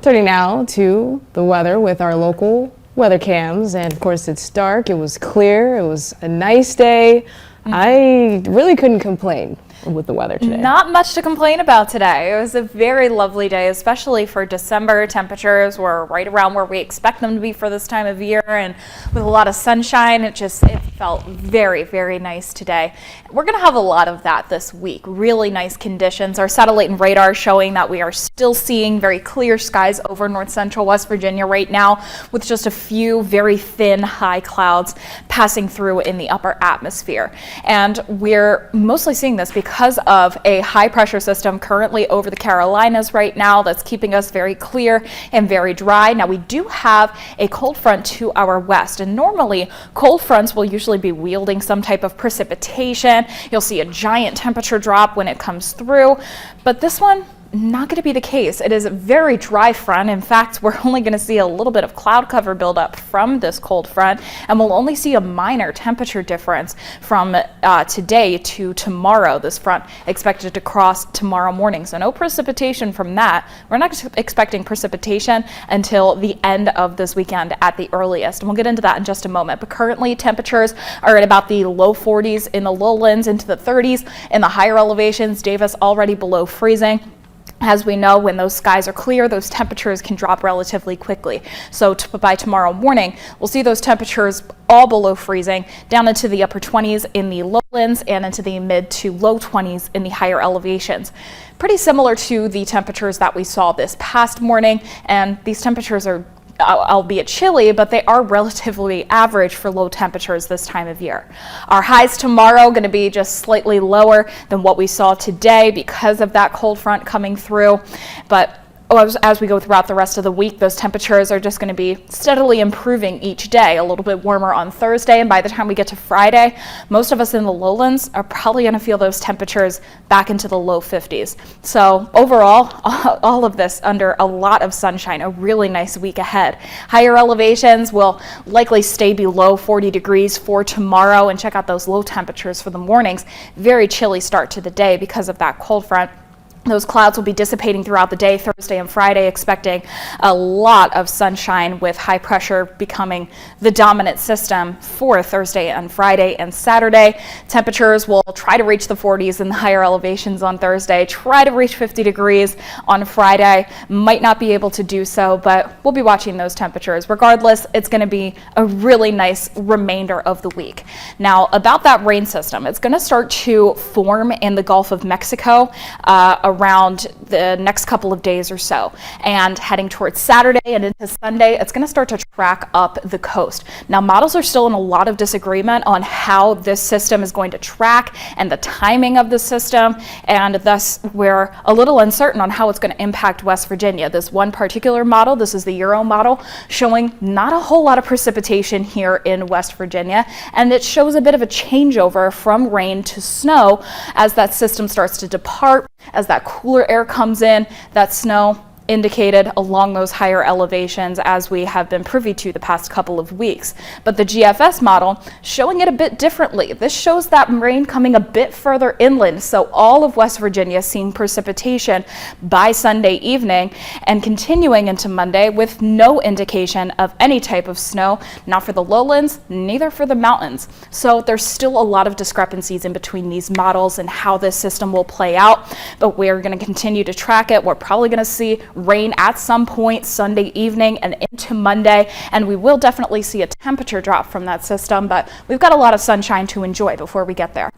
Turning now to the weather with our local weather cams, and of course it's dark, it was clear, it was a nice day. I really couldn't complain with the weather today. Not much to complain about today. It was a very lovely day, especially for December. Temperatures were right around where we expect them to be for this time of year, and with a lot of sunshine, it felt very, very nice today. We're going to have a lot of that this week. Really nice conditions. Our satellite and radar showing that we are still seeing very clear skies over north central West Virginia right now, with just a few very thin high clouds passing through in the upper atmosphere. And we're mostly seeing this because of a high pressure system currently over the Carolinas right now that's keeping us very clear and very dry. Now we do have a cold front to our west, and normally cold fronts will usually be wielding some type of precipitation. You'll see a giant temperature drop when it comes through, but this one, not going to be the case. It is a very dry front. In fact, we're only going to see a little bit of cloud cover buildup from this cold front, and we'll only see a minor temperature difference from today to tomorrow. This front expected to cross tomorrow morning, so no precipitation from that. We're not expecting precipitation until the end of this weekend at the earliest, and we'll get into that in just a moment. But currently temperatures are at about the low 40s in the lowlands, into the 30s in the higher elevations. Davis already below freezing. As we know, when those skies are clear, those temperatures can drop relatively quickly. So by tomorrow morning, we'll see those temperatures all below freezing, down into the upper 20s in the lowlands and into the mid to low 20s in the higher elevations. Pretty similar to the temperatures that we saw this past morning, and these temperatures are albeit chilly, but they are relatively average for low temperatures this time of year. Our highs tomorrow going to be just slightly lower than what we saw today because of that cold front coming through, but as we go throughout the rest of the week, those temperatures are just going to be steadily improving each day. A little bit warmer on Thursday, and by the time we get to Friday, most of us in the lowlands are probably going to feel those temperatures back into the low 50s. So overall, all of this under a lot of sunshine, a really nice week ahead. Higher elevations will likely stay below 40 degrees for tomorrow, and check out those low temperatures for the mornings. Very chilly start to the day because of that cold front. Those clouds will be dissipating throughout the day, Thursday and Friday, expecting a lot of sunshine with high pressure becoming the dominant system for Thursday and Friday and Saturday. Temperatures will try to reach the 40s in the higher elevations on Thursday, try to reach 50 degrees on Friday. Might not be able to do so, but we'll be watching those temperatures. Regardless, it's going to be a really nice remainder of the week. Now, about that rain system, it's going to start to form in the Gulf of Mexico around the next couple of days or so, and heading towards Saturday and into Sunday, it's going to start to track up the coast. Now, models are still in a lot of disagreement on how this system is going to track and the timing of the system, and thus we're a little uncertain on how it's going to impact West Virginia. This one particular model, this is the Euro model, showing not a whole lot of precipitation here in West Virginia, and it shows a bit of a changeover from rain to snow as that system starts to depart, as that cooler air comes in. That snow indicated along those higher elevations as we have been privy to the past couple of weeks. But the GFS model showing it a bit differently. This shows that rain coming a bit further inland, so all of West Virginia seeing precipitation by Sunday evening and continuing into Monday with no indication of any type of snow, not for the lowlands, neither for the mountains. So there's still a lot of discrepancies in between these models and how this system will play out, but we're going to continue to track it. We're probably going to see rain at some point Sunday evening and into Monday, and we will definitely see a temperature drop from that system, but we've got a lot of sunshine to enjoy before we get there.